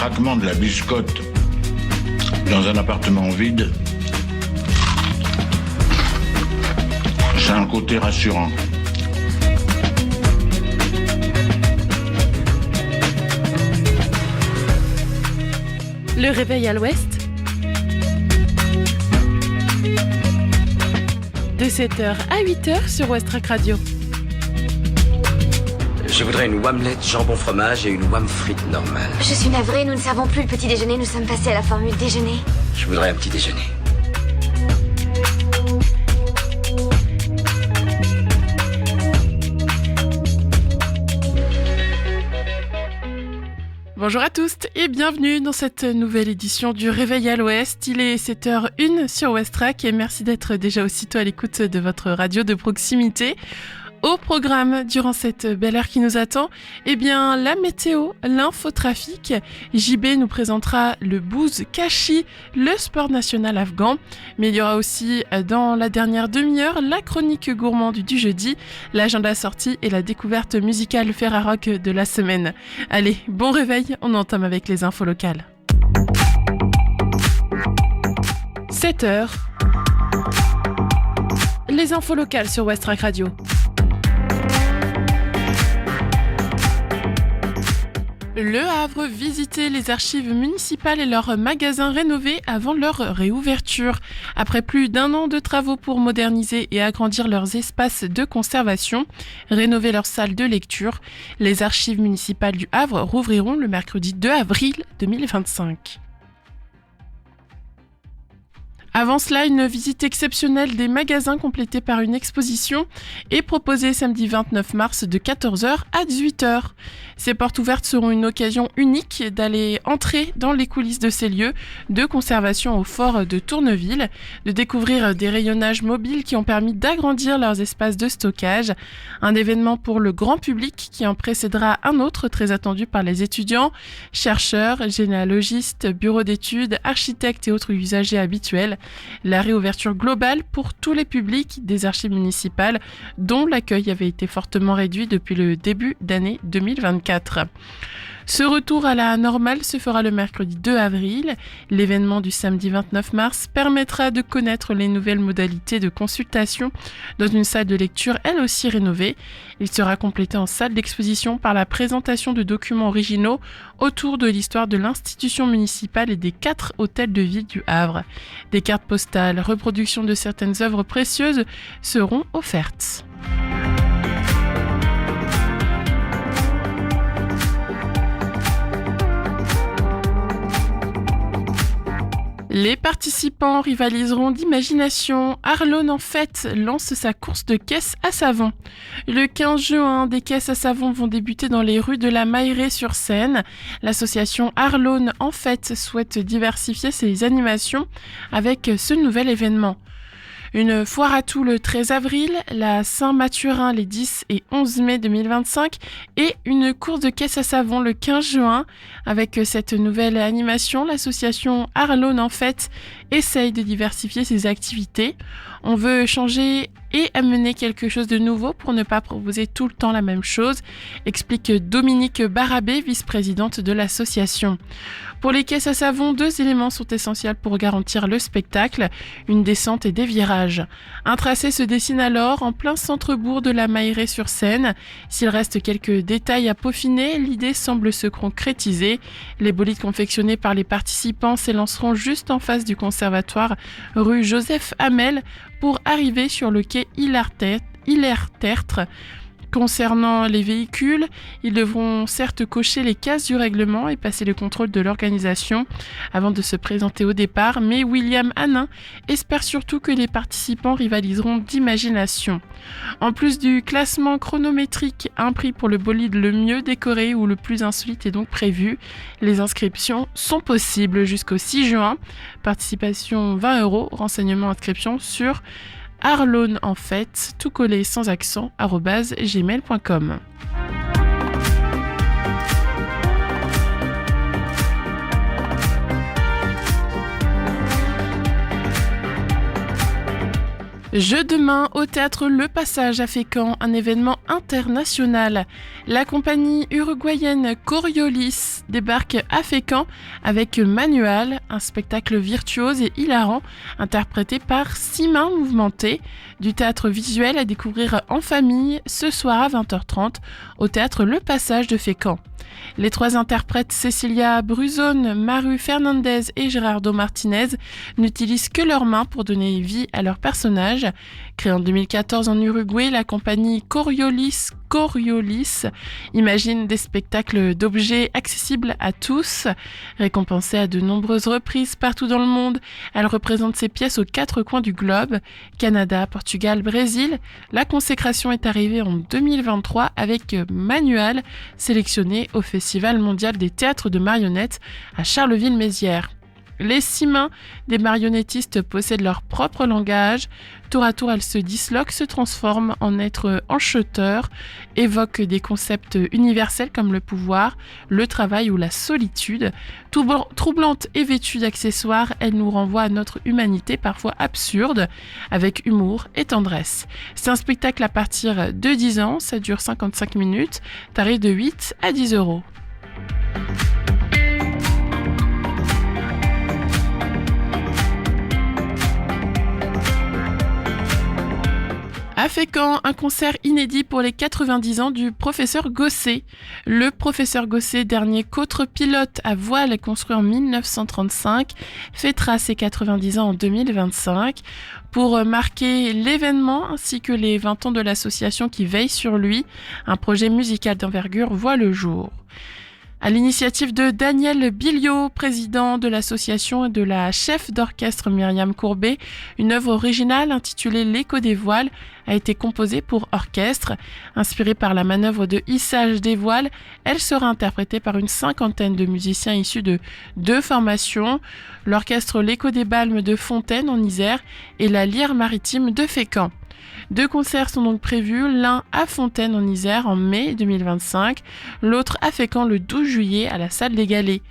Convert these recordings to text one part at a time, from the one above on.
craquement de la biscotte dans un appartement vide, c'est un côté rassurant. Le réveil à l'ouest, de 7h à 8h sur Westrack Radio. Je voudrais une omelette jambon fromage et une wham frite normale. Je suis navrée, nous ne servons plus le petit déjeuner, nous sommes passés à la formule déjeuner. Je voudrais un petit déjeuner. Bonjour à tous et bienvenue dans cette nouvelle édition du Réveil à l'Ouest. Il est 7h01 sur Westrack et merci d'être déjà aussitôt à l'écoute de votre radio de proximité. Au programme, durant cette belle heure qui nous attend, la météo, l'infotrafic. JB nous présentera le bouz kashi, le sport national afghan. Mais il y aura aussi, dans la dernière demi-heure, la chronique gourmande du jeudi, l'agenda sortie et la découverte musicale Ferrarock de la semaine. Allez, bon réveil, on entame avec les infos locales. 7h. Les infos locales sur Westrack Radio. Le Havre visitait les archives municipales et leurs magasins rénovés avant leur réouverture. Après plus d'un an de travaux pour moderniser et agrandir leurs espaces de conservation, rénover leurs salles de lecture, les archives municipales du Havre rouvriront le mercredi 2 avril 2025. Avant cela, une visite exceptionnelle des magasins complétée par une exposition est proposée samedi 29 mars de 14h à 18h. Ces portes ouvertes seront une occasion unique d'aller entrer dans les coulisses de ces lieux de conservation au fort de Tourneville, de découvrir des rayonnages mobiles qui ont permis d'agrandir leurs espaces de stockage. Un événement pour le grand public qui en précédera un autre très attendu par les étudiants, chercheurs, généalogistes, bureaux d'études, architectes et autres usagers habituels. La réouverture globale pour tous les publics des archives municipales dont l'accueil avait été fortement réduit depuis le début d'année 2024. Ce retour à la normale se fera le mercredi 2 avril. L'événement du samedi 29 mars permettra de connaître les nouvelles modalités de consultation dans une salle de lecture elle aussi rénovée. Il sera complété en salle d'exposition par la présentation de documents originaux autour de l'histoire de l'institution municipale et des 4 hôtels de ville du Havre. Des cartes postales, reproductions de certaines œuvres précieuses seront offertes. Les participants rivaliseront d'imagination. Arlone en fête lance sa course de caisses à savon. Le 15 juin, des caisses à savon vont débuter dans les rues de la Mailleraie-sur-Seine. L'association Arlone en fête souhaite diversifier ses animations avec ce nouvel événement. Une foire à tout le 13 avril, la Saint-Mathurin les 10 et 11 mai 2025 et une course de caisse à savon le 15 juin. Avec cette nouvelle animation, l'association Arlone en fête essaye de diversifier ses activités. On veut changer et amener quelque chose de nouveau pour ne pas proposer tout le temps la même chose, explique Dominique Barabé, vice-présidente de l'association. Pour les caisses à savon, 2 éléments sont essentiels pour garantir le spectacle, une descente et des virages. Un tracé se dessine alors en plein centre-bourg de la Mailleraie-sur-Seine. S'il reste quelques détails à peaufiner, l'idée semble se concrétiser. Les bolides confectionnés par les participants s'élanceront juste en face du conservatoire, rue Joseph Hamel, pour arriver sur le quai Hilaire-Tertre. Concernant les véhicules, ils devront certes cocher les cases du règlement et passer le contrôle de l'organisation avant de se présenter au départ, mais William Hanin espère surtout que les participants rivaliseront d'imagination. En plus du classement chronométrique, un prix pour le bolide le mieux décoré ou le plus insolite est donc prévu. Les inscriptions sont possibles jusqu'au 6 juin. Participation 20 €, renseignement inscription sur Arlone en fête, tout collé sans accent, @gmail.com. Jeu demain au théâtre Le Passage à Fécamp, un événement international. La compagnie uruguayenne Coriolis débarque à Fécamp avec Manual, un spectacle virtuose et hilarant interprété par 6 mains mouvementées. Du théâtre visuel à découvrir en famille ce soir à 20h30 au théâtre Le Passage de Fécamp. Les 3 interprètes Cecilia Bruzone, Maru Fernandez et Gerardo Martinez n'utilisent que leurs mains pour donner vie à leurs personnages. Créée en 2014 en Uruguay, la compagnie Coriolis imagine des spectacles d'objets accessibles à tous. Récompensée à de nombreuses reprises partout dans le monde, elle représente ses pièces aux 4 coins du globe, Canada, Portugal, Brésil. La consécration est arrivée en 2023 avec Manual, sélectionné au Festival mondial des théâtres de marionnettes à Charleville-Mézières. Les 6 mains des marionnettistes possèdent leur propre langage. Tour à tour, elles se disloquent, se transforment en êtres enchanteur, évoquent des concepts universels comme le pouvoir, le travail ou la solitude. Troublante et vêtue d'accessoires, elles nous renvoient à notre humanité parfois absurde, avec humour et tendresse. C'est un spectacle à partir de 10 ans, ça dure 55 minutes, tarif de 8 à 10 €. À Fécamp, un concert inédit pour les 90 ans du professeur Gosset. Le professeur Gosset, dernier côtre pilote à voile construit en 1935, fêtera ses 90 ans en 2025. Pour marquer l'événement ainsi que les 20 ans de l'association qui veille sur lui, un projet musical d'envergure voit le jour. À l'initiative de Daniel Billiot, président de l'association et de la chef d'orchestre Myriam Courbet, une œuvre originale intitulée L'écho des voiles a été composée pour orchestre. Inspirée par la manœuvre de hissage des voiles, elle sera interprétée par une 50aine de musiciens issus de 2 formations, l'orchestre L'écho des Balmes de Fontaine en Isère et la Lyre maritime de Fécamp. 2 concerts sont donc prévus, l'un à Fontaine en Isère en mai 2025, l'autre à Fécamp le 12 juillet à la salle des Galets.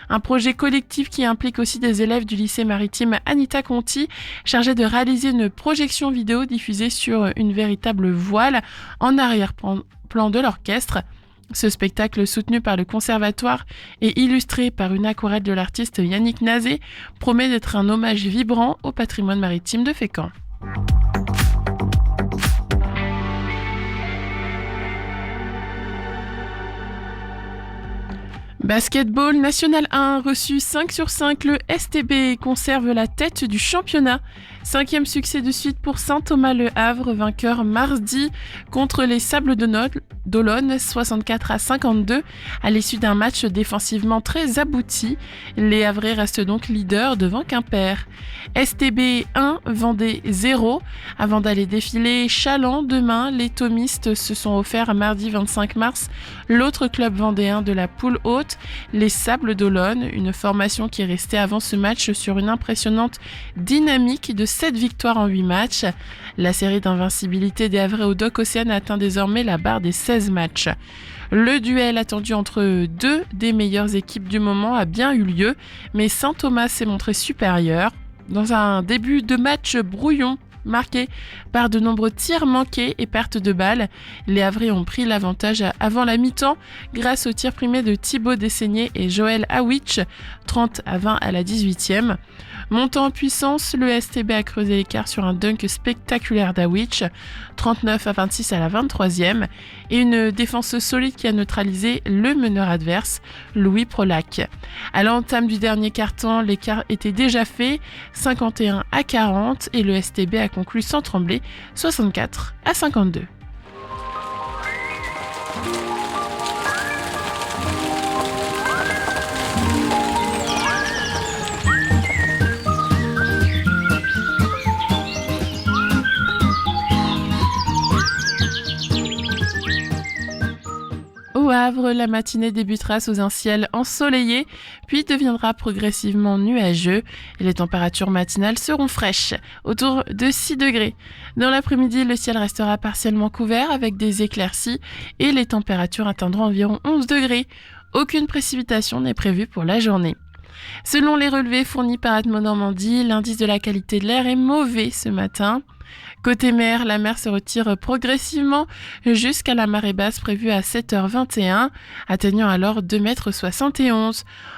Un projet collectif qui implique aussi des élèves du lycée maritime Anita Conti, chargés de réaliser une projection vidéo diffusée sur une véritable voile en arrière-plan de l'orchestre. Ce spectacle, soutenu par le conservatoire et illustré par une aquarelle de l'artiste Yannick Nazé, promet d'être un hommage vibrant au patrimoine maritime de Fécamp. Basketball National 1, reçu 5 sur 5, le STB conserve la tête du championnat. 5e succès de suite pour Saint-Thomas Le Havre, vainqueur mardi contre les Sables d'Olonne, 64-52, à l'issue d'un match défensivement très abouti. Les Havrais restent donc leaders devant Quimper. STB 1, Vendée 0. Avant d'aller défiler Chaland demain, les thomistes se sont offerts mardi 25 mars l'autre club vendéen de la poule haute, les Sables d'Olonne, une formation qui est restée avant ce match sur une impressionnante dynamique de 7 victoires en 8 matchs. La série d'invincibilité des Havrais au Dock Océane atteint désormais la barre des 16 matchs. Le duel attendu entre 2 des meilleures équipes du moment a bien eu lieu, mais Saint-Thomas s'est montré supérieur. Dans un début de match brouillon, marqué par de nombreux tirs manqués et pertes de balles, les Havrais ont pris l'avantage avant la mi-temps grâce aux tirs primés de Thibaut Desseigné et Joël Awitch, 30-20 à la 18e. Montant en puissance, le STB a creusé l'écart sur un dunk spectaculaire d'Awitch, 39-26 à la 23e, et une défense solide qui a neutralisé le meneur adverse, Louis Prolac. À l'entame du dernier quart-temps, l'écart était déjà fait, 51-40, et le STB a conclu sans trembler, 64-52. Au Havre, la matinée débutera sous un ciel ensoleillé, puis deviendra progressivement nuageux et les températures matinales seront fraîches, autour de 6 degrés. Dans l'après-midi, le ciel restera partiellement couvert avec des éclaircies et les températures atteindront environ 11 degrés. Aucune précipitation n'est prévue pour la journée. Selon les relevés fournis par Atmo Normandie, l'indice de la qualité de l'air est mauvais ce matin. Côté mer, la mer se retire progressivement jusqu'à la marée basse prévue à 7h21, atteignant alors 2,71 m.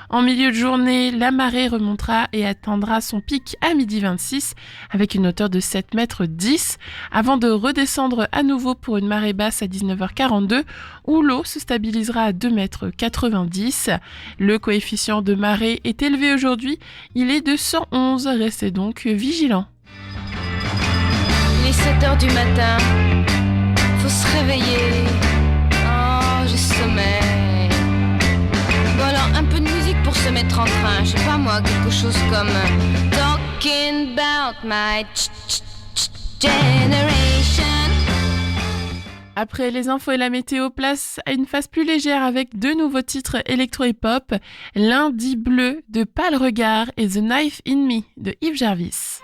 En milieu de journée, la marée remontera et atteindra son pic à 12h26 avec une hauteur de 7,10 m avant de redescendre à nouveau pour une marée basse à 19h42 où l'eau se stabilisera à 2,90 m. Le coefficient de marée est élevé aujourd'hui, il est de 111, restez donc vigilants. Il est 7h du matin, faut se réveiller. Oh, j'ai sommeil. Bon alors, un peu de musique pour se mettre en train. Je sais pas moi, quelque chose comme Talking about my generation. Après les infos et la météo, place à une phase plus légère avec deux nouveaux titres électro-hip-hop, Lundi bleu de Pâle Regard et The Knife in Me de Yves Jarvis.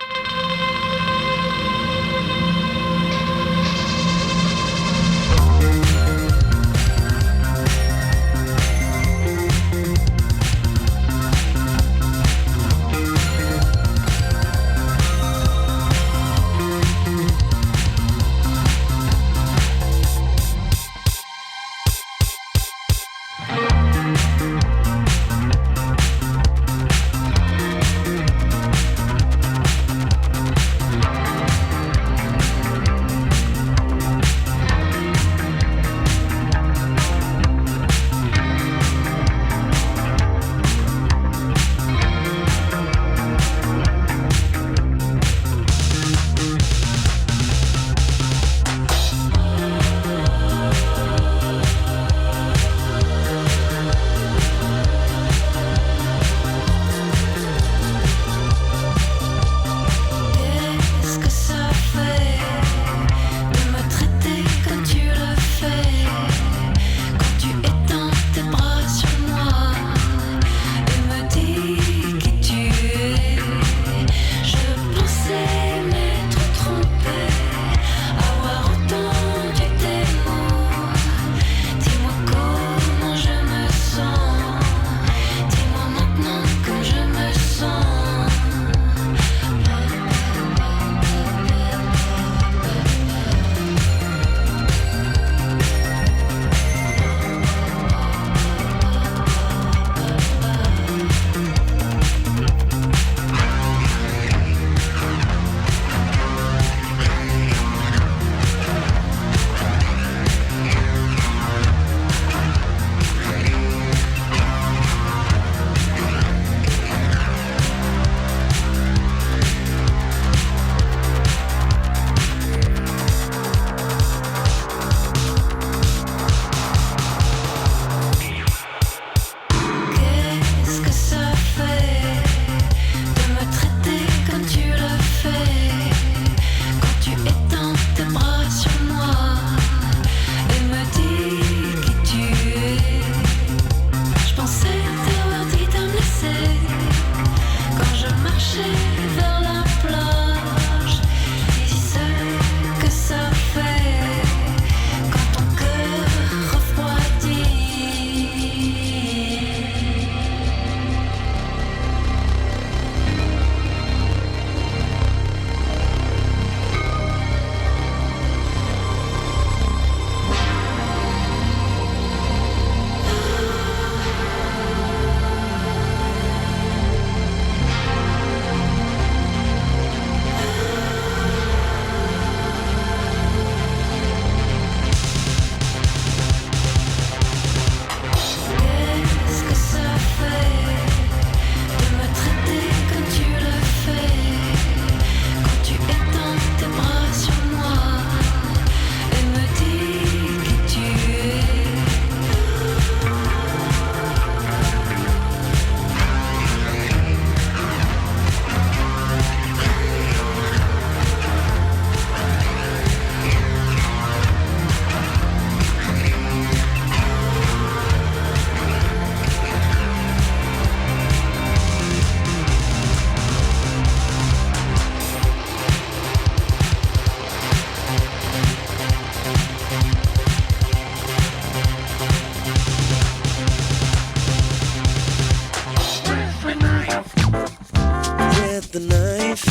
the knife,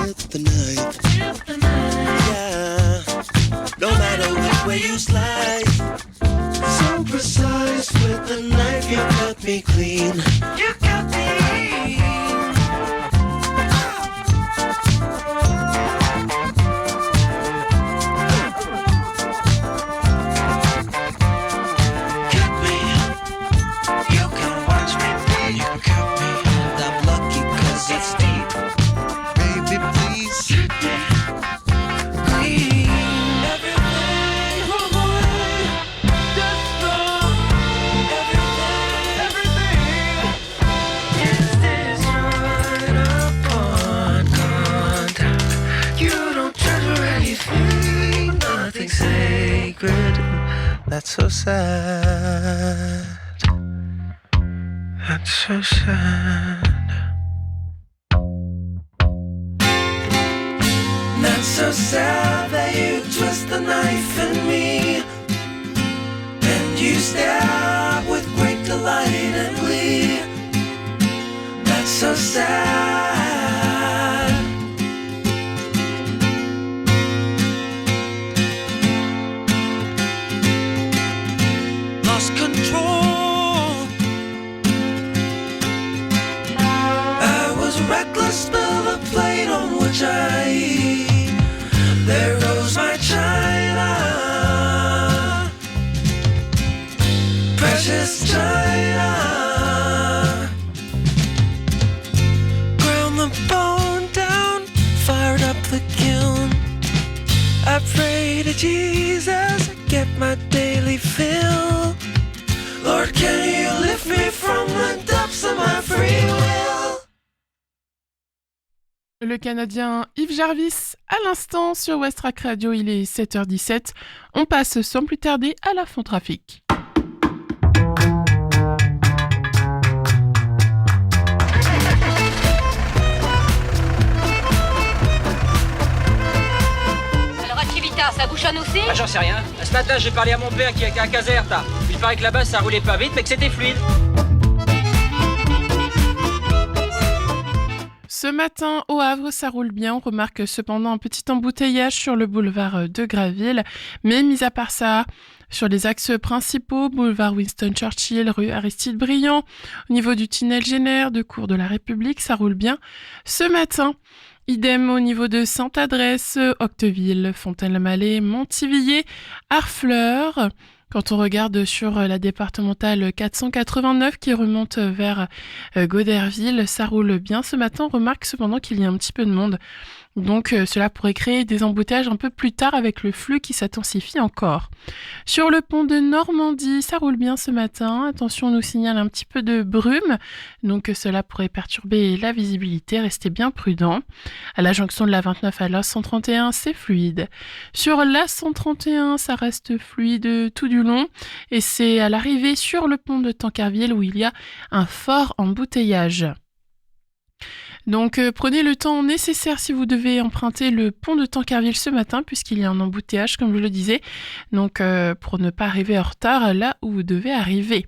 with the knife. That's so sad. That's so sad. That's so sad that you twist the knife in me, and you stab with great delight and glee. That's so sad. Lost control. I was reckless, spilled the plate on which I eat. There goes my china, precious china. Ground the bone down, fired up the kiln. I pray to Jesus, get my daily fill. Lord, can you lift me from the depths of my free will? Le Canadien Yves Jarvis, à l'instant sur Westrack Radio, il est 7h17. On passe sans plus tarder à la Fond Trafic. Alors à Civita, ça bouchonne aussi? Ah, j'en sais rien. Ce matin, j'ai parlé à mon père qui est à Caserta. Il paraît que là-bas, ça roulait pas vite, mais que c'était fluide. Ce matin, au Havre, ça roule bien. On remarque cependant un petit embouteillage sur le boulevard de Graville. Mais mis à part ça, sur les axes principaux, boulevard Winston Churchill, rue Aristide Briand, au niveau du tunnel Génère, de Cours de la République, ça roule bien. Ce matin, idem au niveau de Sainte-Adresse, Octeville, Fontaine-le-Mallet, Montivilliers, Harfleur. Quand on regarde sur la départementale 489 qui remonte vers Goderville, ça roule bien ce matin. On remarque cependant qu'il y a un petit peu de monde. Donc cela pourrait créer des embouteillages un peu plus tard avec le flux qui s'intensifie encore. Sur le pont de Normandie, ça roule bien ce matin. Attention, on nous signale un petit peu de brume. Donc cela pourrait perturber la visibilité. Restez bien prudents. À la jonction de la 29 à la 131, c'est fluide. Sur la 131, ça reste fluide tout du long. Et c'est à l'arrivée sur le pont de Tancarville où il y a un fort embouteillage. Donc prenez le temps nécessaire si vous devez emprunter le pont de Tancarville ce matin puisqu'il y a un embouteillage comme je le disais. Donc pour ne pas arriver en retard là où vous devez arriver.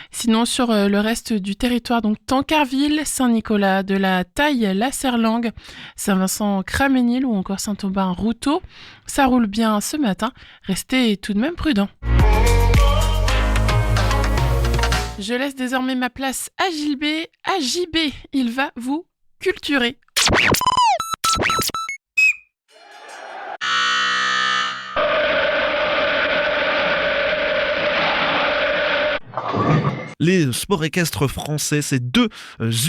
Sinon sur le reste du territoire, donc Tancarville, Saint-Nicolas de la Taille, la Serlangue, Saint-Vincent-Craménil ou encore Saint-Aubin-Routot, ça roule bien ce matin. Restez tout de même prudents. Je laisse désormais ma place à Gilbert. À JB, il va vous culturer. Les sports équestres français, c'est deux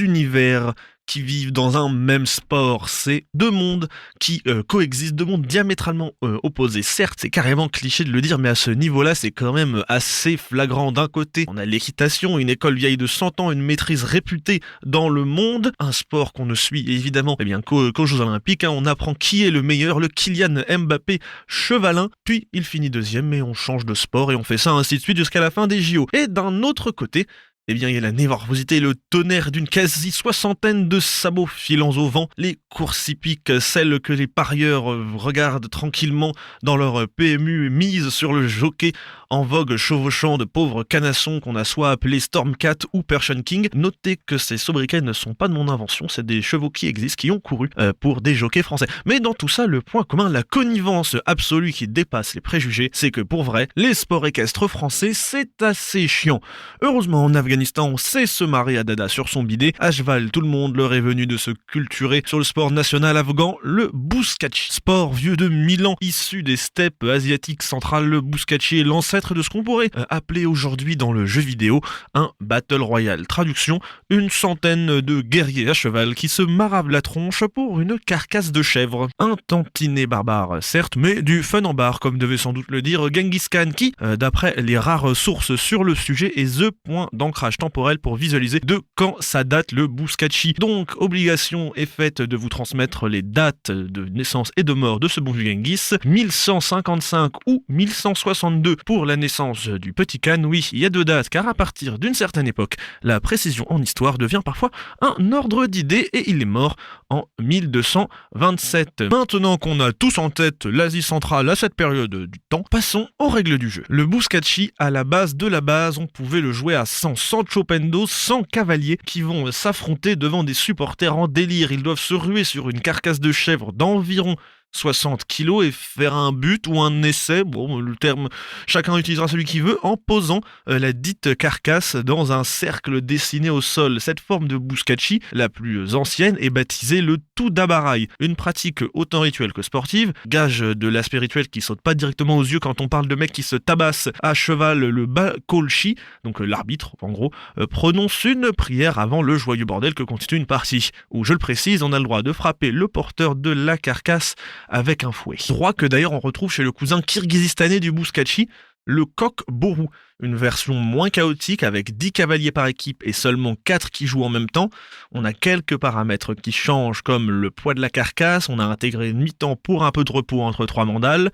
univers qui vivent dans un même sport. C'est deux mondes qui coexistent, deux mondes diamétralement opposés. Certes, c'est carrément cliché de le dire, mais à ce niveau-là, c'est quand même assez flagrant. D'un côté, on a l'équitation, une école vieille de 100 ans, une maîtrise réputée dans le monde, un sport qu'on ne suit évidemment qu'aux Jeux Olympiques. On apprend qui est le meilleur, le Kylian Mbappé chevalin, puis il finit deuxième, mais on change de sport et on fait ça ainsi de suite jusqu'à la fin des JO. Et d'un autre côté, eh bien, il y a la nervosité et le tonnerre d'une quasi-soixantaine de sabots filants au vent, les courses hippiques, celles que les parieurs regardent tranquillement dans leur PMU mise sur le jockey en vogue chevauchant de pauvres canassons qu'on a soit appelés Stormcat ou Persian King. Notez que ces sobriquets ne sont pas de mon invention, c'est des chevaux qui existent, qui ont couru pour des jockeys français. Mais dans tout ça, le point commun, la connivence absolue qui dépasse les préjugés, c'est que pour vrai, les sports équestres français, c'est assez chiant. Heureusement, en Afghanistan, on sait se marrer à dada sur son bidet. À cheval, tout le monde leur est venu de se culturer sur le sport national afghan, le bouskachi. Sport vieux de 1000 ans, issu des steppes asiatiques centrales, le bouskachi est l'ancêtre de ce qu'on pourrait appeler aujourd'hui dans le jeu vidéo un Battle Royale. Traduction, une centaine de guerriers à cheval qui se maravent la tronche pour une carcasse de chèvre. Un tantinet barbare, certes, mais du fun en barre, comme devait sans doute le dire Genghis Khan, qui, d'après les rares sources sur le sujet, est the point d'ancrage ancrage temporel pour visualiser de quand ça date le Bouskatchi. Donc, obligation est faite de vous transmettre les dates de naissance et de mort de ce bon vieux Genghis. 1155 ou 1162 pour la naissance du petit Khan. Oui, il y a 2 dates, car à partir d'une certaine époque, la précision en histoire devient parfois un ordre d'idée et il est mort en 1227. Maintenant qu'on a tous en tête l'Asie centrale à cette période du temps, passons aux règles du jeu. Le Bouskatchi, à la base de la base, on pouvait le jouer à 100 chopendo, 100 cavaliers qui vont s'affronter devant des supporters en délire. Ils doivent se ruer sur une carcasse de chèvre d'environ 60 kilos et faire un but ou un essai, bon le terme, chacun utilisera celui qu'il veut, en posant la dite carcasse dans un cercle dessiné au sol. Cette forme de Bouskatchi, la plus ancienne, est baptisée le Tudabarai, une pratique autant rituelle que sportive, gage de l'aspect rituel qui saute pas directement aux yeux quand on parle de mecs qui se tabassent à cheval. Le Bakolchi, donc l'arbitre en gros, prononce une prière avant le joyeux bordel que constitue une partie, où je le précise, on a le droit de frapper le porteur de la carcasse avec un fouet. Droit que d'ailleurs on retrouve chez le cousin kirghizistanais du Bouskatchi, le Kokboru, une version moins chaotique avec 10 cavaliers par équipe et seulement 4 qui jouent en même temps. On a quelques paramètres qui changent comme le poids de la carcasse, on a intégré une mi-temps pour un peu de repos entre 3 mandales,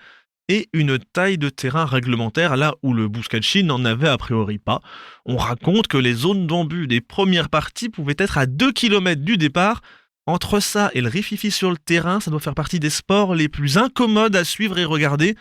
et une taille de terrain réglementaire là où le Bouskatchi n'en avait a priori pas. On raconte que les zones d'embut des premières parties pouvaient être à 2 km du départ. Entre ça et le rififi sur le terrain, ça doit faire partie des sports les plus incommodes à suivre et regarder.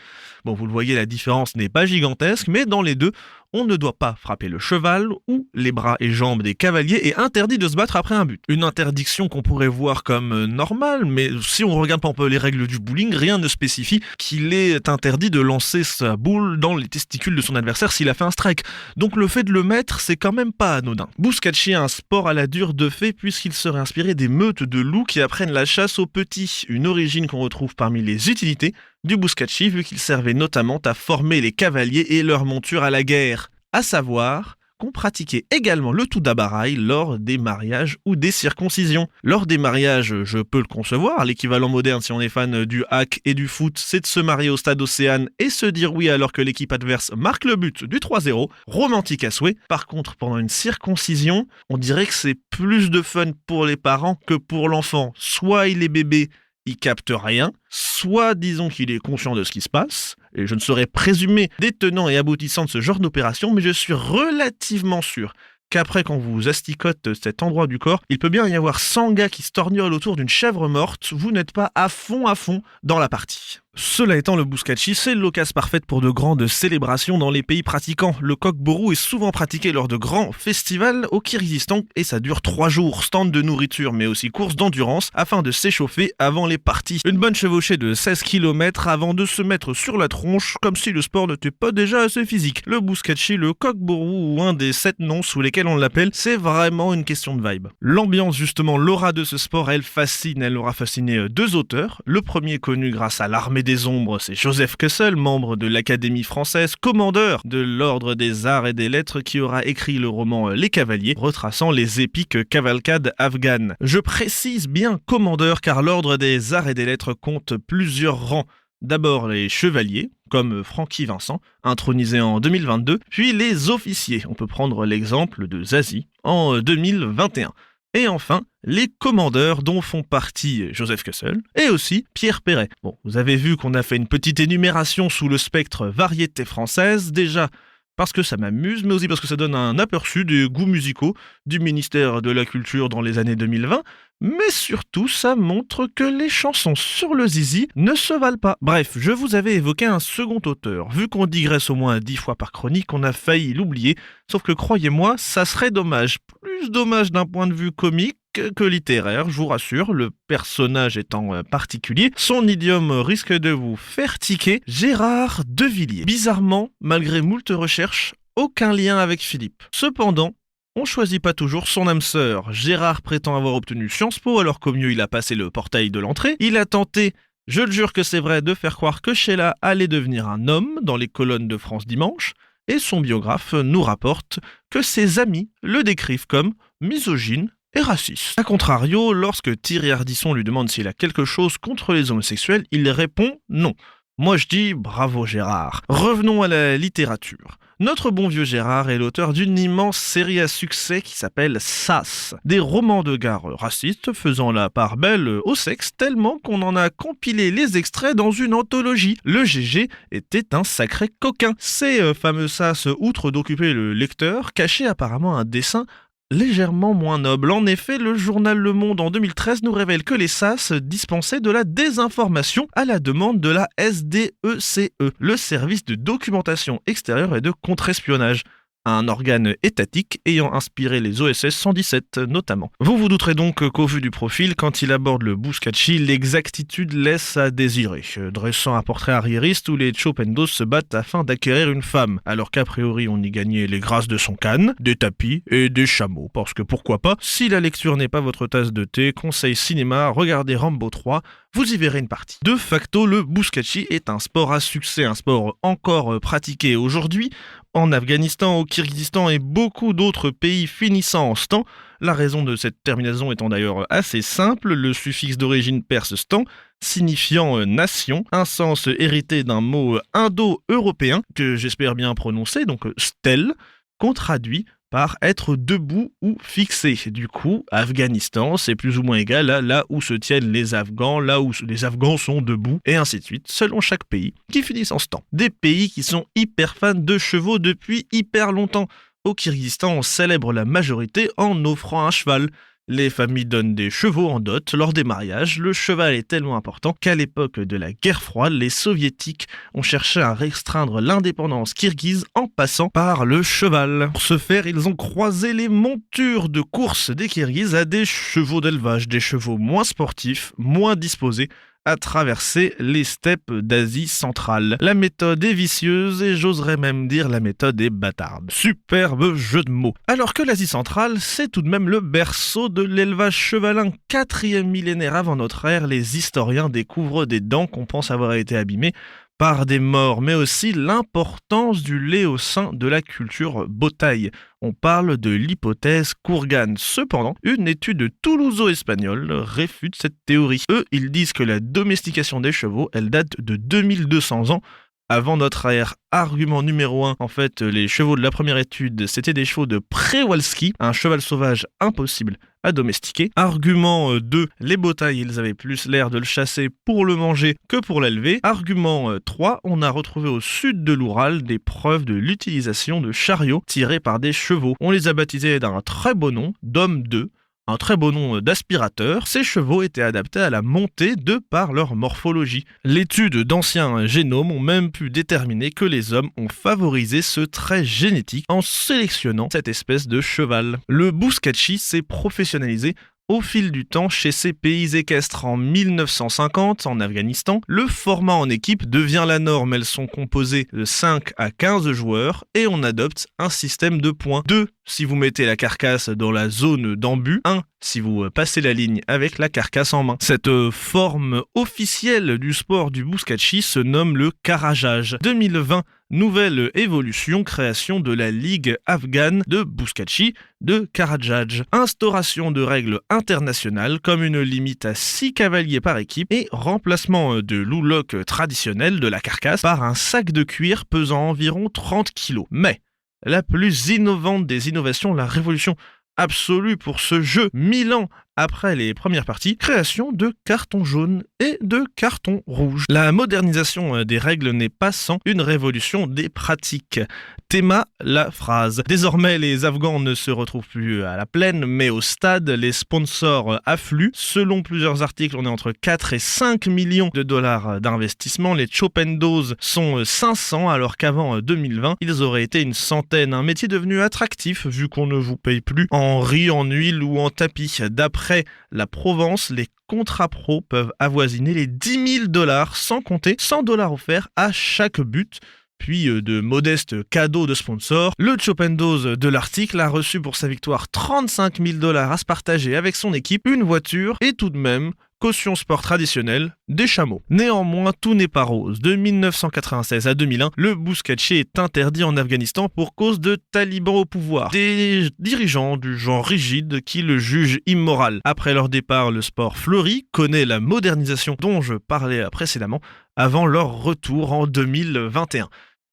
Bon, vous le voyez, la différence n'est pas gigantesque, mais dans les deux, on ne doit pas frapper le cheval ou les bras et jambes des cavaliers et interdit de se battre après un but. Une interdiction qu'on pourrait voir comme normale, mais si on regarde un peu les règles du bowling, rien ne spécifie qu'il est interdit de lancer sa boule dans les testicules de son adversaire s'il a fait un strike. Donc le fait de le mettre, c'est quand même pas anodin. Bouskatchi est un sport à la dure de fait puisqu'il serait inspiré des meutes de loups qui apprennent la chasse aux petits, une origine qu'on retrouve parmi les utilités du Bouskatchi vu qu'il servait notamment à former les cavaliers et leurs montures à la guerre. À savoir qu'on pratiquait également le Tudabarai lors des mariages ou des circoncisions. Lors des mariages, je peux le concevoir, l'équivalent moderne si on est fan du hack et du foot, c'est de se marier au stade Océane et se dire oui alors que l'équipe adverse marque le but du 3-0, romantique à souhait. Par contre, pendant une circoncision, on dirait que c'est plus de fun pour les parents que pour l'enfant. Soit il est bébé, il capte rien, soit disons qu'il est conscient de ce qui se passe, et je ne saurais présumer des tenants et aboutissants de ce genre d'opération, mais je suis relativement sûr qu'après quand vous asticote cet endroit du corps, il peut bien y avoir 100 gars qui se torgnolent autour d'une chèvre morte, vous n'êtes pas à fond dans la partie. Cela étant, le Bouskatchi, c'est l'occasion parfaite pour de grandes célébrations dans les pays pratiquants. Le Kokboru est souvent pratiqué lors de grands festivals au Kirghizistan et ça dure 3 jours, stand de nourriture mais aussi course d'endurance afin de s'échauffer avant les parties. Une bonne chevauchée de 16 km avant de se mettre sur la tronche comme si le sport n'était pas déjà assez physique. Le Bouskatchi, le Kokboru ou un des 7 noms sous lesquels on l'appelle, c'est vraiment une question de vibe. L'ambiance justement, l'aura de ce sport, elle fascine, elle aura fasciné 2 auteurs. Le premier connu grâce à l'Armée des Ombres, c'est Joseph Kessel, membre de l'Académie française, commandeur de l'Ordre des Arts et des Lettres, qui aura écrit le roman Les Cavaliers, retraçant les épiques cavalcades afghanes. Je précise bien commandeur car l'Ordre des Arts et des Lettres compte plusieurs rangs. D'abord les chevaliers, comme Francky Vincent, intronisé en 2022, puis les officiers, on peut prendre l'exemple de Zazie, en 2021. Et enfin, les commandeurs dont font partie Joseph Kessel et aussi Pierre Perret. Bon, vous avez vu qu'on a fait une petite énumération sous le spectre variété française, déjà parce que ça m'amuse, mais aussi parce que ça donne un aperçu des goûts musicaux du ministère de la Culture dans les années 2020, mais surtout ça montre que les chansons sur le zizi ne se valent pas. Bref, je vous avais évoqué un second auteur. Vu qu'on digresse au moins 10 fois par chronique, on a failli l'oublier, sauf que croyez-moi, ça serait dommage. Plus dommage d'un point de vue comique que littéraire, je vous rassure, le personnage étant particulier, son idiome risque de vous faire tiquer. Gérard Devilliers. Bizarrement, malgré moult recherches, aucun lien avec Philippe. Cependant, on choisit pas toujours son âme sœur. Gérard prétend avoir obtenu Sciences Po alors qu'au mieux il a passé le portail de l'entrée. Il a tenté, je le jure que c'est vrai, de faire croire que Sheila allait devenir un homme dans les colonnes de France Dimanche. Et son biographe nous rapporte que ses amis le décrivent comme misogyne et raciste. A contrario, lorsque Thierry Ardisson lui demande s'il a quelque chose contre les homosexuels, il répond non. Moi je dis bravo Gérard. Revenons à la littérature. Notre bon vieux Gérard est l'auteur d'une immense série à succès qui s'appelle Sas, des romans de gare racistes faisant la part belle au sexe tellement qu'on en a compilé les extraits dans une anthologie. Le GG était un sacré coquin. Ces fameux Sas, outre d'occuper le lecteur, cachaient apparemment un dessin légèrement moins noble. En effet, le journal Le Monde en 2013 nous révèle que les SAS dispensaient de la désinformation à la demande de la SDECE, le service de documentation extérieure et de contre-espionnage. Un organe étatique ayant inspiré les OSS 117 notamment. Vous vous douterez donc qu'au vu du profil, quand il aborde le Buzkashi, l'exactitude laisse à désirer, dressant un portrait arriériste où les Chopendos se battent afin d'acquérir une femme, alors qu'a priori on y gagnait les grâces de son khan, des tapis et des chameaux, parce que pourquoi pas, si la lecture n'est pas votre tasse de thé, conseil cinéma, regardez Rambo 3, vous y verrez une partie. De facto, le Buzkashi est un sport à succès, un sport encore pratiqué aujourd'hui, en Afghanistan, au Kirghizistan et beaucoup d'autres pays finissant en stan. La raison de cette terminaison étant d'ailleurs assez simple, le suffixe d'origine perse stan, signifiant nation, un sens hérité d'un mot indo-européen, que j'espère bien prononcer, donc stel, qu'on traduit par être debout ou fixé. Du coup, Afghanistan, c'est plus ou moins égal à là où se tiennent les Afghans, là où les Afghans sont debout, et ainsi de suite, selon chaque pays, qui finissent en stan. Des pays qui sont hyper fans de chevaux depuis hyper longtemps. Au Kirghizistan, on célèbre la majorité en offrant un cheval. Les familles donnent des chevaux en dot lors des mariages. Le cheval est tellement important qu'à l'époque de la guerre froide, les soviétiques ont cherché à restreindre l'indépendance kirghize en passant par le cheval. Pour ce faire, ils ont croisé les montures de course des Kirghizes à des chevaux d'élevage, des chevaux moins sportifs, moins disposés à traverser les steppes d'Asie centrale. La méthode est vicieuse et j'oserais même dire la méthode est bâtarde. Superbe jeu de mots. Alors que l'Asie centrale, c'est tout de même le berceau de l'élevage chevalin. 4e millénaire avant notre ère, les historiens découvrent des dents qu'on pense avoir été abîmées par des morts, mais aussi l'importance du lait au sein de la culture Botaï. On parle de l'hypothèse Kourgan. Cependant, une étude toulouso-espagnole réfute cette théorie. Eux, ils disent que la domestication des chevaux, elle date de 2200 ans avant notre ère. Argument numéro 1, en fait, les chevaux de la première étude, c'était des chevaux de Przewalski, un cheval sauvage impossible à domestiquer. Argument 2, les Botaï, ils avaient plus l'air de le chasser pour le manger que pour l'élever. Argument 3, on a retrouvé au sud de l'Oural des preuves de l'utilisation de chariots tirés par des chevaux. On les a baptisés d'un très beau nom, d'homme 2. Un très beau nom d'aspirateur, ces chevaux étaient adaptés à la montée de par leur morphologie. L'étude d'anciens génomes ont même pu déterminer que les hommes ont favorisé ce trait génétique en sélectionnant cette espèce de cheval. Le Buzkashi s'est professionnalisé au fil du temps chez ces pays équestres. En 1950, en Afghanistan, le format en équipe devient la norme. Elles sont composées de 5 à 15 joueurs et on adopte un système de points. 2 si vous mettez la carcasse dans la zone d'embut, 1 si vous passez la ligne avec la carcasse en main. Cette forme officielle du sport du Buzkashi se nomme le Karajaj. 2020, nouvelle évolution, création de la Ligue afghane de Buzkashi de Karajaj. Instauration de règles internationales comme une limite à 6 cavaliers par équipe et remplacement de l'ouloc traditionnel de la carcasse par un sac de cuir pesant environ 30 kg. Mais la plus innovante des innovations, la révolution absolue pour ce jeu, 1000 ans après les premières parties, création de carton jaune et de carton rouge. La modernisation des règles n'est pas sans une révolution des pratiques. Théma, la phrase. Désormais, les Afghans ne se retrouvent plus à la plaine, mais au stade, les sponsors affluent. Selon plusieurs articles, on est entre 4 et 5 millions de dollars d'investissement. Les Chopendos sont 500, alors qu'avant 2020, ils auraient été une centaine. Un métier devenu attractif, vu qu'on ne vous paye plus en riz, en huile ou en tapis. D'après la Provence, les contrats pro peuvent avoisiner les 10 000 dollars, sans compter 100 dollars offerts à chaque but. Puis de modestes cadeaux de sponsors. Le Chopendos de l'article a reçu pour sa victoire 35 000 dollars à se partager avec son équipe, une voiture et tout de même caution sport traditionnel, des chameaux. Néanmoins, tout n'est pas rose. De 1996 à 2001, le bouskachi est interdit en Afghanistan pour cause de talibans au pouvoir. Des dirigeants du genre rigide qui le jugent immoral. Après leur départ, le sport fleurit, connaît la modernisation dont je parlais précédemment, avant leur retour en 2021.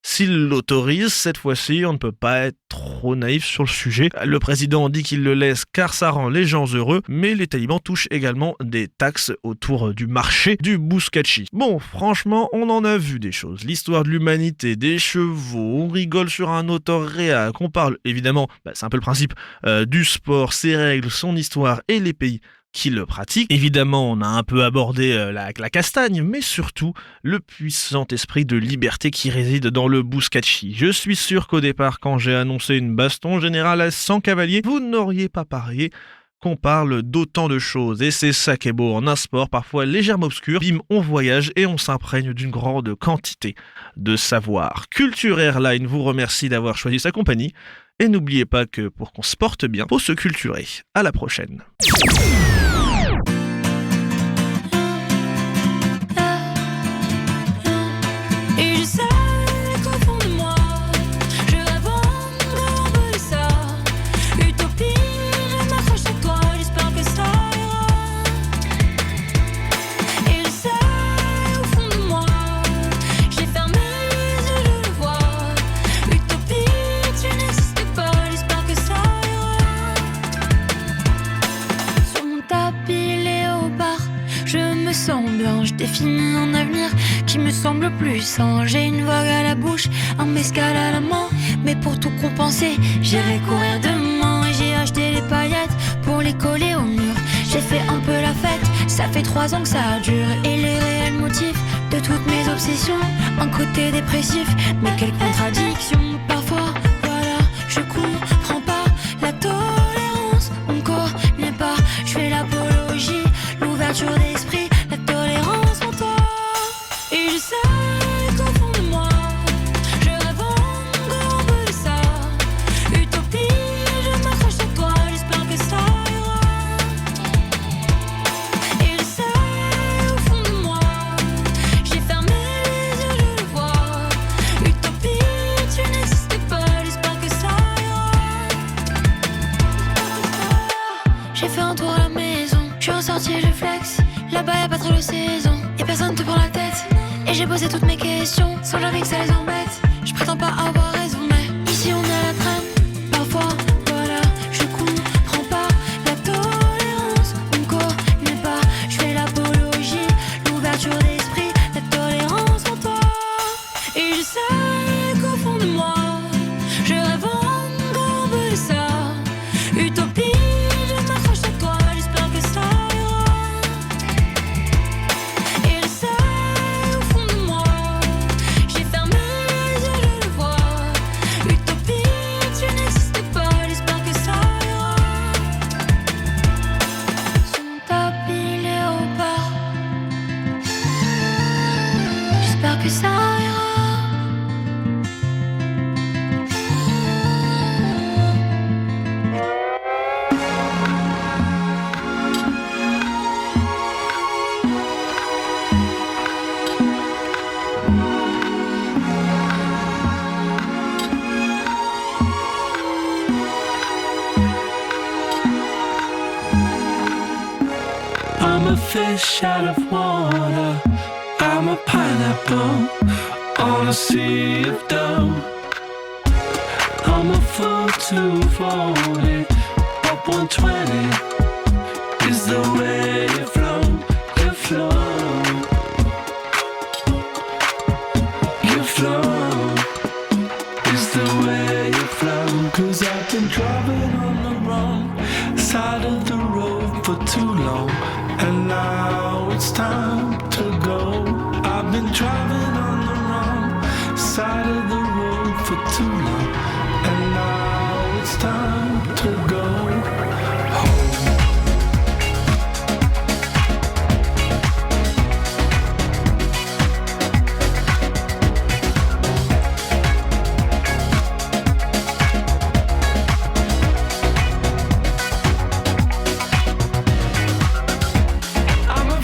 S'il l'autorise, cette fois-ci, on ne peut pas être trop naïf sur le sujet. Le président dit qu'il le laisse car ça rend les gens heureux, mais les talibans touchent également des taxes autour du marché du bouskachi. Bon, franchement, on en a vu des choses. L'histoire de l'humanité, des chevaux, on rigole sur un auteur réac, on parle évidemment, c'est un peu le principe, du sport, ses règles, son histoire et les pays qui le pratique. Évidemment, on a un peu abordé la castagne, mais surtout le puissant esprit de liberté qui réside dans le bouskachi. Je suis sûr qu'au départ, quand j'ai annoncé une baston générale à 100 cavaliers, vous n'auriez pas parié qu'on parle d'autant de choses. Et c'est ça qui est beau en un sport parfois légèrement obscur. Bim, on voyage et on s'imprègne d'une grande quantité de savoir. Culture Airline vous remercie d'avoir choisi sa compagnie. Et n'oubliez pas que pour qu'on se porte bien, faut se culturer. À la prochaine. Et je sais qu'au fond de moi, je rêve encore de ça. Utopie, je m'accroche à toi, j'espère que ça ira. Et je sais au fond de moi, j'ai fermé les yeux, je le vois. Utopie, tu n'existes pas, j'espère que ça ira. Sur mon tapis léopard, je me sens bien, je définis un avenir qui me semble plus sain. J'ai une vogue à la bouche, un mescal à la main, mais pour tout compenser, j'irai courir demain. J'ai acheté les paillettes pour les coller au mur. J'ai fait un peu la fête, ça fait 3 ans que ça dure. Et les réels motifs de toutes mes obsessions, un côté dépressif, mais quelle contradiction. Parfois, voilà, je comprends pas la tolérance, on connaît pas. Je fais l'apologie, l'ouverture d'esprit, la tolérance en toi. Et je sais qu'au fond de moi, je rêve encore de ça. Utopie, je m'accroche à toi, j'espère que ça ira. Et je sais au fond de moi, j'ai fermé les yeux, je le vois. Utopie, tu n'existes pas, j'espère que ça ira. J'ai fait un tour à la maison, je suis ressorti, je flex. Là-bas y'a pas trop de saison, et personne te prend la tête. Et j'ai posé toutes mes questions, sans jamais que ça les embête. Je prétends pas avoir raison, mais ici on est à la traîne. Parfois, voilà, je comprends pas la tolérance, on connaît pas. Je fais l'apologie, l'ouverture d'esprit, la tolérance en toi. Et je sais qu'au fond de moi, je rêve encore de ça. Utopie, je m'accroche à toi, j'espère que ça ira. Et je sais au fond de moi, j'ai fermé les yeux, je le vois. Utopie, tu n'existes pas, j'espère que ça ira. Sur mon tapis léopard, j'espère que ça ira. I'm a fish out of water. I'm a pineapple on a sea of dough. I'm a fool to fold it. Up 120 is the way you flow, you flow, you flow. Is the way you flow. 'Cause I've been driving on the wrong side of the road for too long, and now it's time to go. I've been driving on the wrong side of the road for too long, and now it's time to go home. I'm a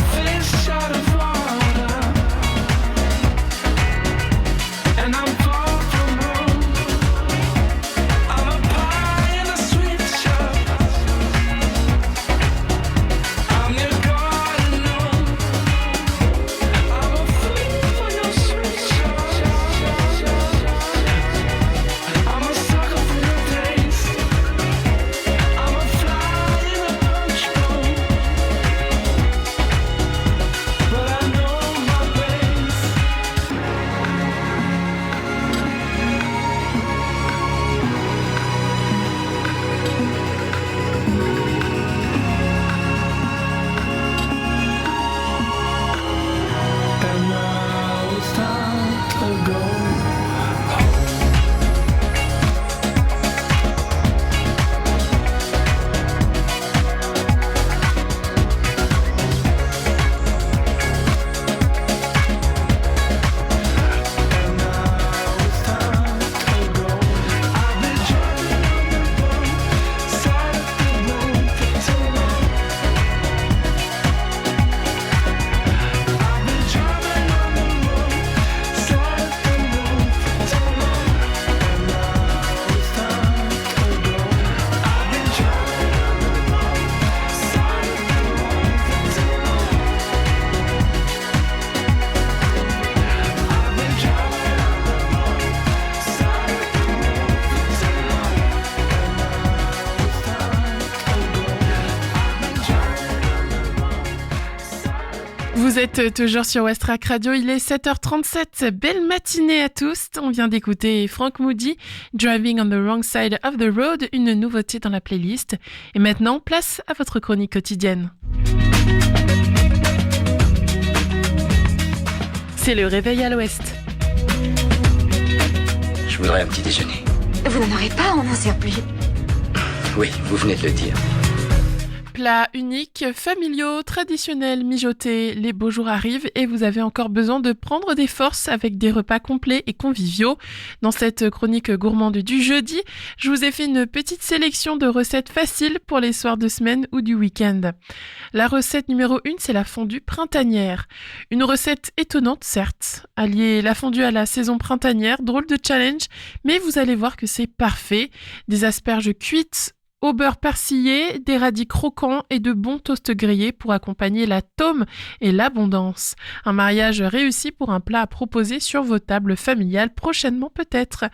Vous êtes toujours sur Westrack Radio, il est 7h37, belle matinée à tous. On vient d'écouter Frank Moody, Driving on the Wrong Side of the Road, une nouveauté dans la playlist. Et maintenant, place à votre chronique quotidienne. C'est le réveil à l'ouest. Je voudrais un petit déjeuner. Vous n'en aurez pas en un surplus. Oui, vous venez de le dire. Plats uniques, familiaux, traditionnels, mijotés, les beaux jours arrivent et vous avez encore besoin de prendre des forces avec des repas complets et conviviaux. Dans cette chronique gourmande du jeudi, je vous ai fait une petite sélection de recettes faciles pour les soirs de semaine ou du week-end. La recette numéro 1, c'est la fondue printanière. Une recette étonnante, certes. Allier la fondue à la saison printanière, drôle de challenge, mais vous allez voir que c'est parfait. Des asperges cuites au beurre persillé, des radis croquants et de bons toasts grillés pour accompagner la tome et l'abondance. Un mariage réussi pour un plat à proposer sur vos tables familiales prochainement peut-être.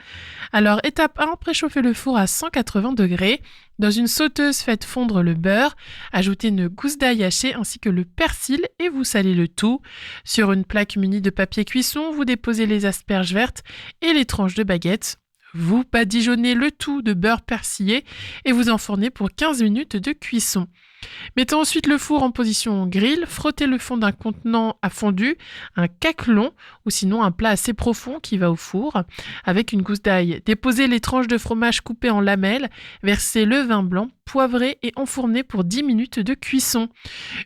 Alors étape 1, préchauffez le four à 180 degrés. Dans une sauteuse, faites fondre le beurre, ajoutez une gousse d'ail hachée ainsi que le persil et vous salez le tout. Sur une plaque munie de papier cuisson, vous déposez les asperges vertes et les tranches de baguette. Vous badigeonnez le tout de beurre persillé et vous enfournez pour 15 minutes de cuisson. Mettez ensuite le four en position grill, frottez le fond d'un contenant à fondu, un caclon ou sinon un plat assez profond qui va au four avec une gousse d'ail. Déposez les tranches de fromage coupées en lamelles, versez le vin blanc, poivrez et enfournez pour 10 minutes de cuisson.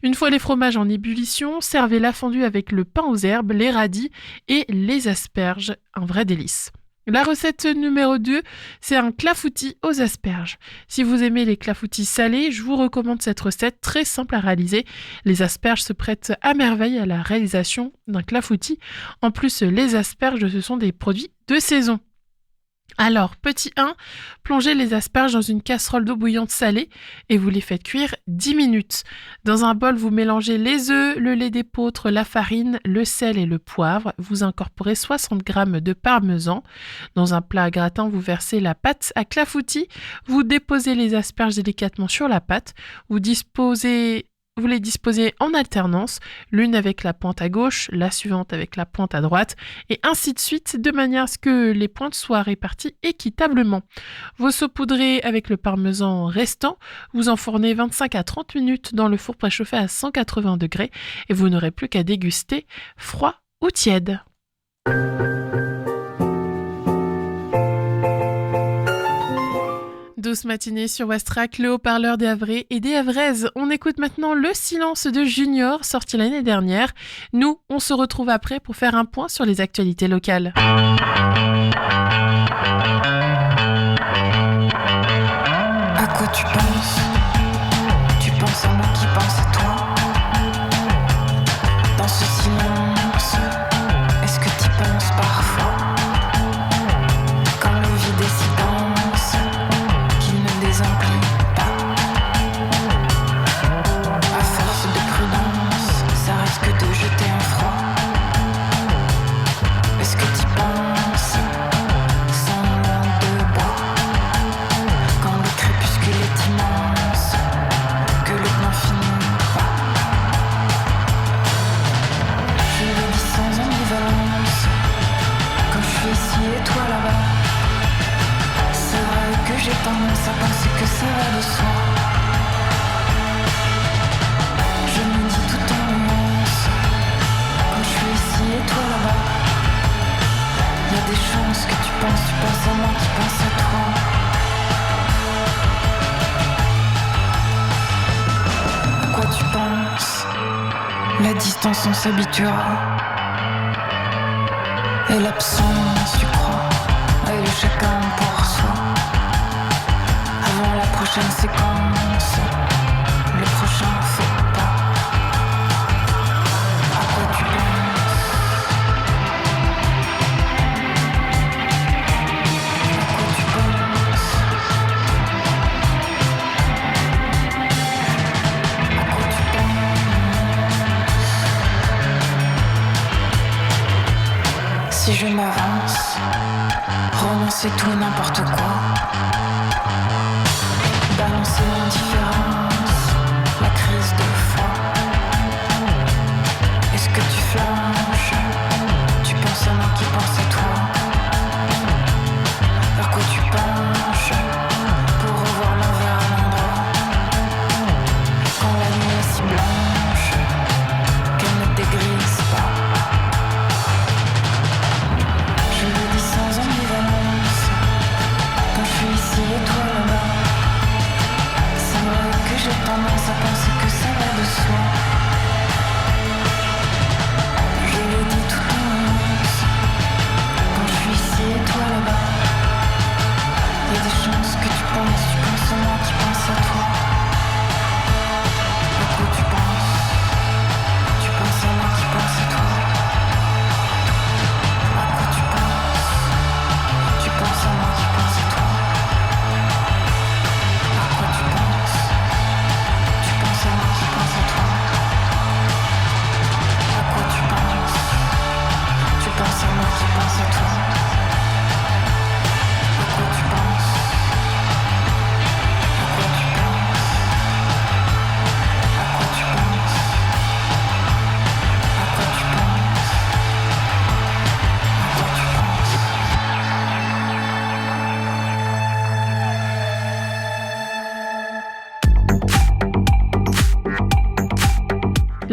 Une fois les fromages en ébullition, servez la fondue avec le pain aux herbes, les radis et les asperges. Un vrai délice. La recette numéro 2, c'est un clafoutis aux asperges. Si vous aimez les clafoutis salés, je vous recommande cette recette très simple à réaliser. Les asperges se prêtent à merveille à la réalisation d'un clafoutis. En plus, les asperges, ce sont des produits de saison. Alors, petit 1, plongez les asperges dans une casserole d'eau bouillante salée et vous les faites cuire 10 minutes. Dans un bol, vous mélangez les œufs, le lait d'épeautre, la farine, le sel et le poivre. Vous incorporez 60 g de parmesan. Dans un plat à gratin, vous versez la pâte à clafoutis. Vous déposez les asperges délicatement sur la pâte. Vous les disposez en alternance, l'une avec la pointe à gauche, la suivante avec la pointe à droite, et ainsi de suite, de manière à ce que les pointes soient réparties équitablement. Vous saupoudrez avec le parmesan restant, vous enfournez 25 à 30 minutes dans le four préchauffé à 180 degrés, et vous n'aurez plus qu'à déguster froid ou tiède. Douce matinée sur Westrack, le haut-parleur des Havrais et des Havraises. On écoute maintenant Le Silence de Junior, sorti l'année dernière. Nous, on se retrouve après pour faire un point sur les actualités locales. À quoi tu penses? Tu penses à moi qui pense à toi? Dans ce silence, est-ce que tu penses parfois? Quand le vide est si dense qu'il ne désemplit pas. À force de prudence, ça risque de jeter un froid. Est-ce que tu penses sans langue de bois? Quand le crépuscule est immense, que le n'en finit pas. Je le dis sans ambivalence, quand je suis ici et toi là-bas. C'est vrai que j'ai tendance à penser que ça va de soi. Je me dis tout en nuance, quand je suis ici et toi là-bas. Y a des chances que tu penses à moi qui pense à toi. À quoi tu penses? La distance on s'habituera. Et l'absence tu crois. Et le chacun pour soi. Avant la prochaine séquence, le prochain faux pas. À quoi tu penses? À quoi tu penses? À quoi tu penses? Si je m'avance, renoncer tout et n'importe quoi. Balancer l'indifférence, la crise de foi.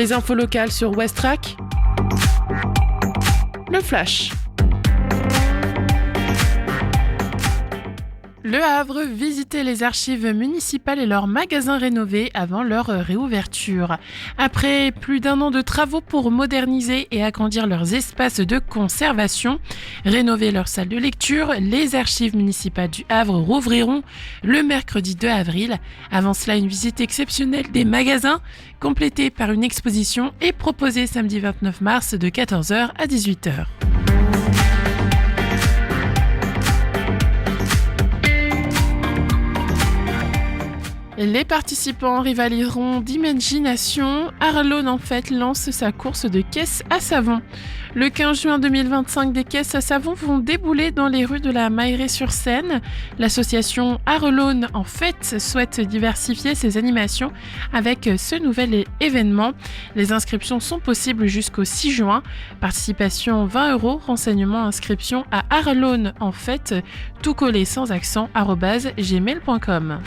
Les infos locales sur Westrack. Le Flash. Le Havre visitait les archives municipales et leurs magasins rénovés avant leur réouverture. Après plus d'1 an de travaux pour moderniser et agrandir leurs espaces de conservation, rénover leurs salles de lecture, les archives municipales du Havre rouvriront le mercredi 2 avril. Avant cela, une visite exceptionnelle des magasins, complétée par une exposition, est proposée samedi 29 mars de 14h à 18h. Les participants rivaliseront d'imagination. Arlone en fait lance sa course de caisses à savon. Le 15 juin 2025, des caisses à savon vont débouler dans les rues de la Mailleraie-sur-Seine. L'association Arlone en fait souhaite diversifier ses animations avec ce nouvel événement. Les inscriptions sont possibles jusqu'au 6 juin. Participation 20 €, renseignements, inscription à Arlone en fait, tout collé sans accent, @gmail.com.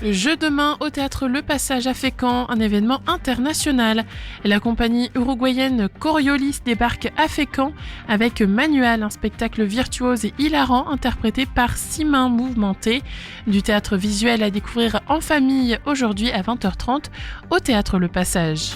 Jeu de main au théâtre Le Passage à Fécamp, un événement international. La compagnie uruguayenne Coriolis débarque à Fécamp avec Manual, un spectacle virtuose et hilarant interprété par 6 mains mouvementées. Du théâtre visuel à découvrir en famille aujourd'hui à 20h30 au théâtre Le Passage.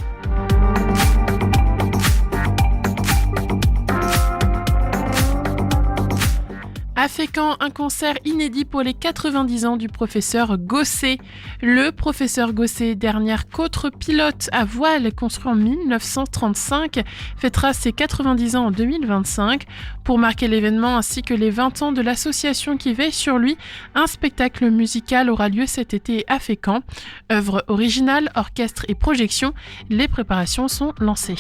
À Fécamp, un concert inédit pour les 90 ans du professeur Gosset. Le professeur Gosset, dernière côtre pilote à voile construit en 1935, fêtera ses 90 ans en 2025. Pour marquer l'événement ainsi que les 20 ans de l'association qui veille sur lui, un spectacle musical aura lieu cet été à Fécamp. Œuvre originale, orchestre et projection, les préparations sont lancées.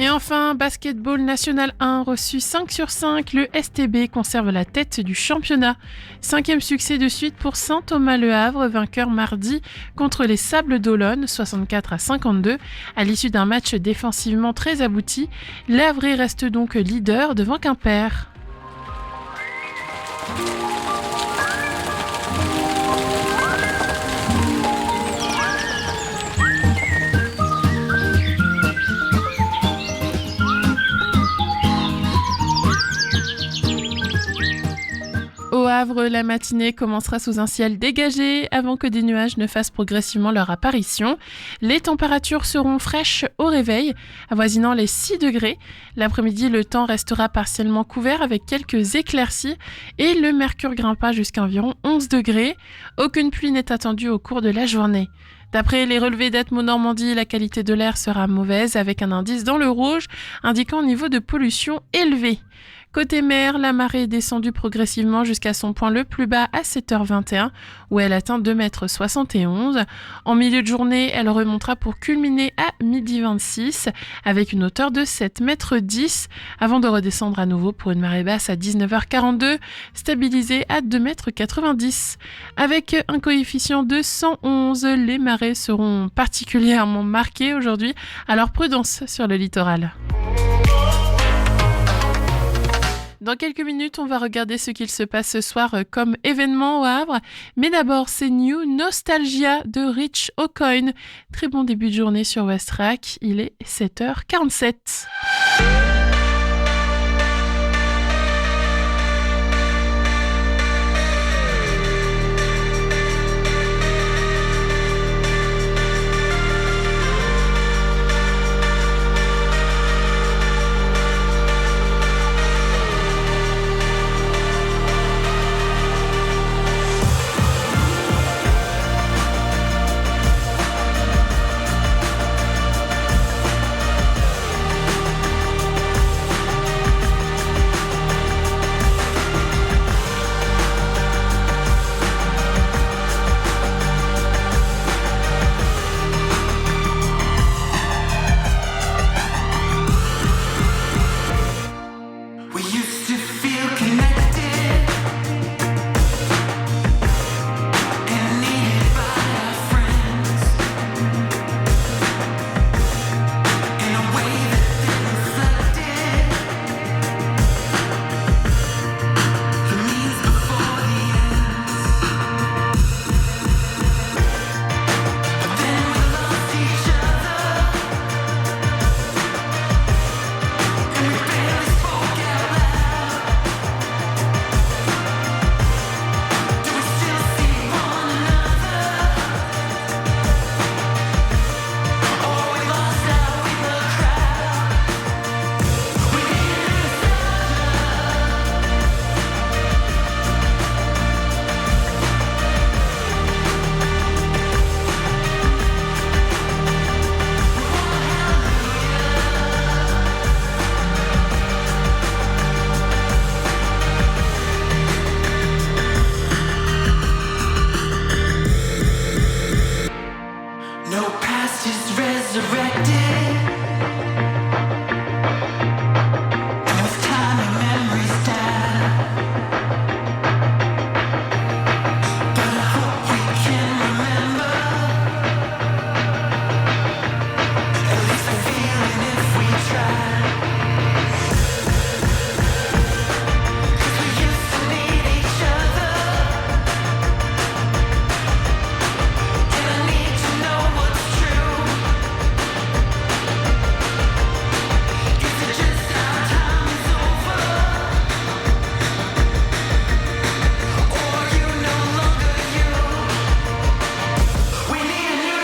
Et enfin, Basketball National 1 reçu 5 sur 5, le STB conserve la tête du championnat. 5e succès de suite pour Saint-Thomas-le Havre, vainqueur mardi contre les Sables d'Olonne, 64-52. À l'issue d'un match défensivement très abouti, les Havrais restent donc leader devant Quimper. Au Havre, la matinée commencera sous un ciel dégagé avant que des nuages ne fassent progressivement leur apparition. Les températures seront fraîches au réveil, avoisinant les 6 degrés. L'après-midi, le temps restera partiellement couvert avec quelques éclaircies et le mercure grimpera jusqu'à environ 11 degrés. Aucune pluie n'est attendue au cours de la journée. D'après les relevés d'Atmo Normandie, la qualité de l'air sera mauvaise avec un indice dans le rouge indiquant un niveau de pollution élevé. Côté mer, la marée est descendue progressivement jusqu'à son point le plus bas à 7h21 où elle atteint 2,71 m. En milieu de journée, elle remontera pour culminer à 12h26 avec une hauteur de 7,10 m avant de redescendre à nouveau pour une marée basse à 19h42 stabilisée à 2,90 m. Avec un coefficient de 111, les marées seront particulièrement marquées aujourd'hui, alors prudence sur le littoral. Dans quelques minutes, on va regarder ce qu'il se passe ce soir comme événement au Havre. Mais d'abord, c'est New Nostalgia de Rich O'Coin. Très bon début de journée sur Westrack. Il est 7h47. resurrected. And with time and memories die. But I hope we can remember. At least the feeling if we try. 'Cause we used to need each other. And I need to know what's true. Is it just how time is over? Or are you no longer you? We need a new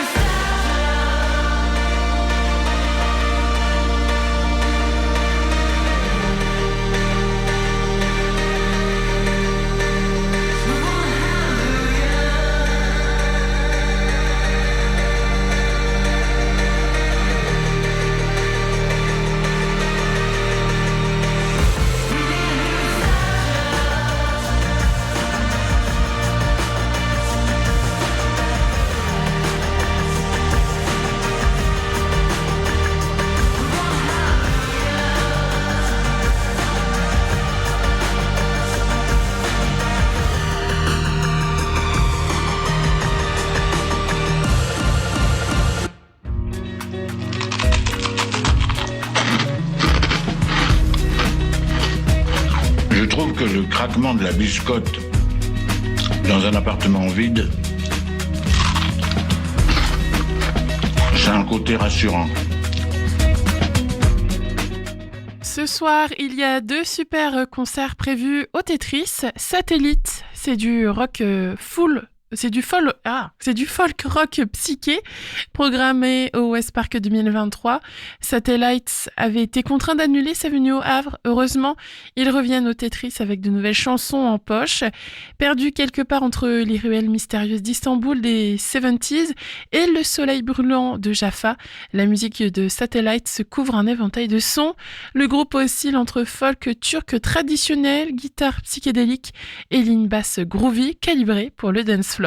Je trouve que le craquement de la biscotte dans un appartement vide, c'est un côté rassurant. Ce soir, il y a 2 super concerts prévus au Tetris. Satellite, c'est du rock c'est du folk rock psyché programmé au West Park 2023. Satellites avait été contraint d'annuler sa venue au Havre. Heureusement, ils reviennent au Tetris avec de nouvelles chansons en poche. Perdus quelque part entre les ruelles mystérieuses d'Istanbul des 70s et le soleil brûlant de Jaffa, la musique de Satellites se couvre un éventail de sons. Le groupe oscille entre folk turc traditionnel, guitare psychédélique et ligne basse groovy calibrée pour le dance floor.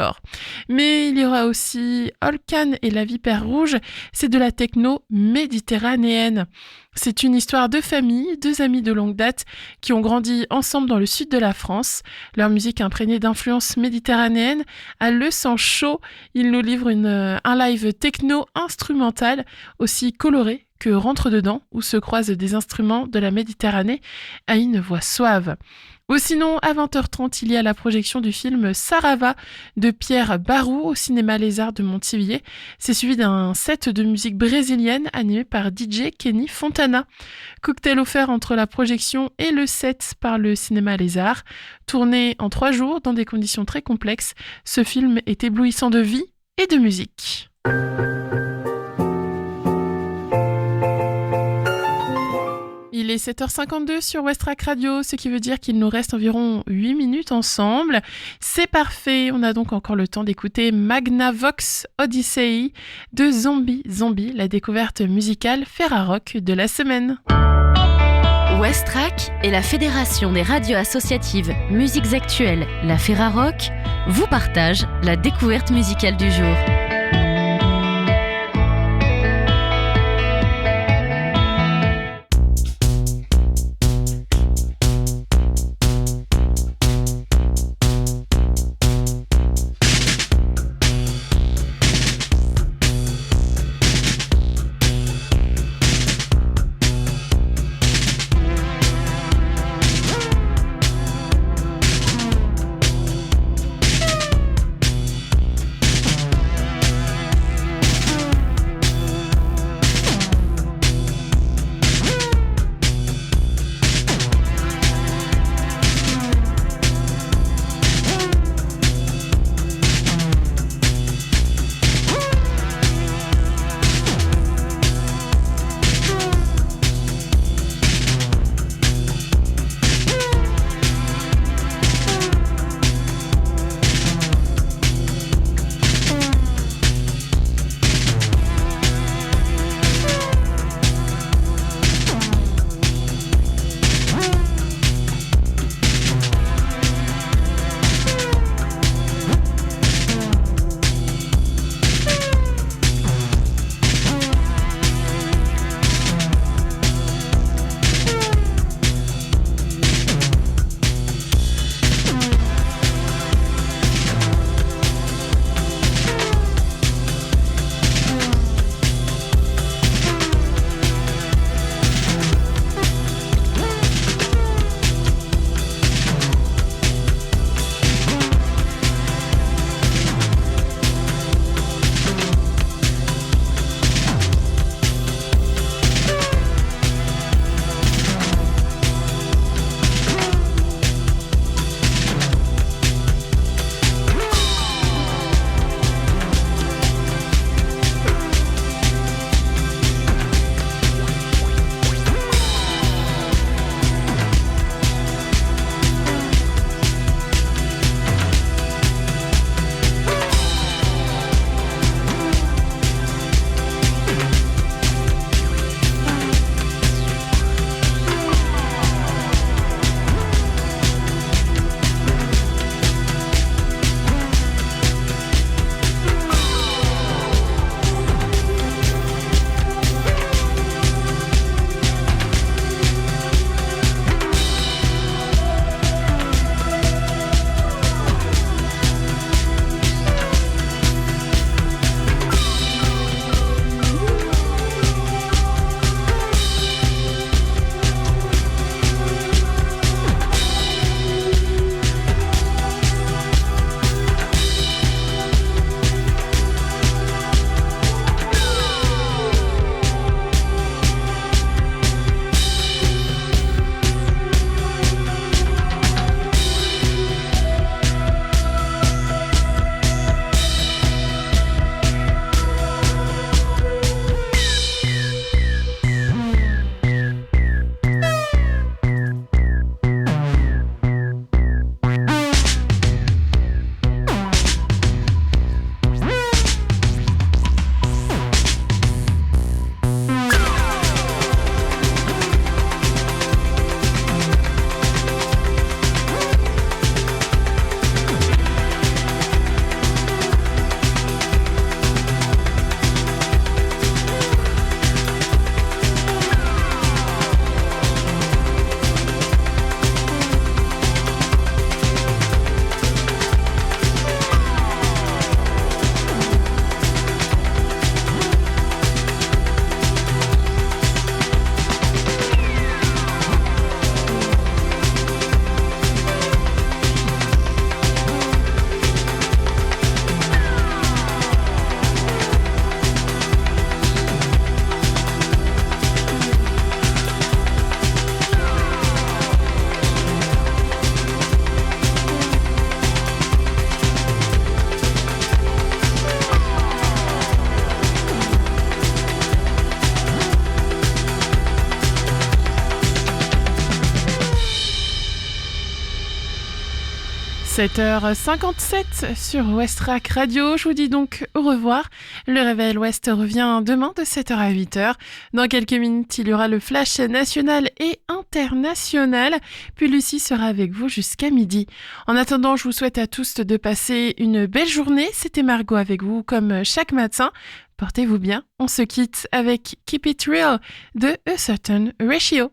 Mais il y aura aussi Holkan et la Vipère Rouge, c'est de la techno méditerranéenne. C'est une histoire de famille, 2 amis de longue date qui ont grandi ensemble dans le sud de la France. Leur musique imprégnée d'influences méditerranéennes a le sang chaud. Ils nous livrent un live techno instrumental aussi coloré que rentre dedans, où se croisent des instruments de la Méditerranée à une voix suave. Ou sinon, à 20h30, il y a la projection du film Sarava de Pierre Barou au cinéma Les Arts de Montivier. C'est suivi d'un set de musique brésilienne animé par DJ Kenny Fontana. Cocktail offert entre la projection et le set par le cinéma Les Arts. Tourné en 3 jours dans des conditions très complexes, ce film est éblouissant de vie et de musique. Il est 7h52 sur Westrack Radio, ce qui veut dire qu'il nous reste environ 8 minutes ensemble. C'est parfait, on a donc encore le temps d'écouter Magnavox Odyssey de Zombie, la découverte musicale Ferrarock de la semaine. Westrack et la Fédération des radios associatives Musiques Actuelles, la Ferrarock, vous partagent la découverte musicale du jour. 7h57 sur Westrack Radio. Je vous dis donc au revoir. Le Réveil Ouest revient demain de 7h à 8h. Dans quelques minutes, il y aura le flash national et international. Puis Lucie sera avec vous jusqu'à midi. En attendant, je vous souhaite à tous de passer une belle journée. C'était Margot avec vous comme chaque matin. Portez-vous bien. On se quitte avec Keep It Real de A Certain Ratio.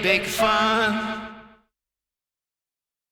Big fun.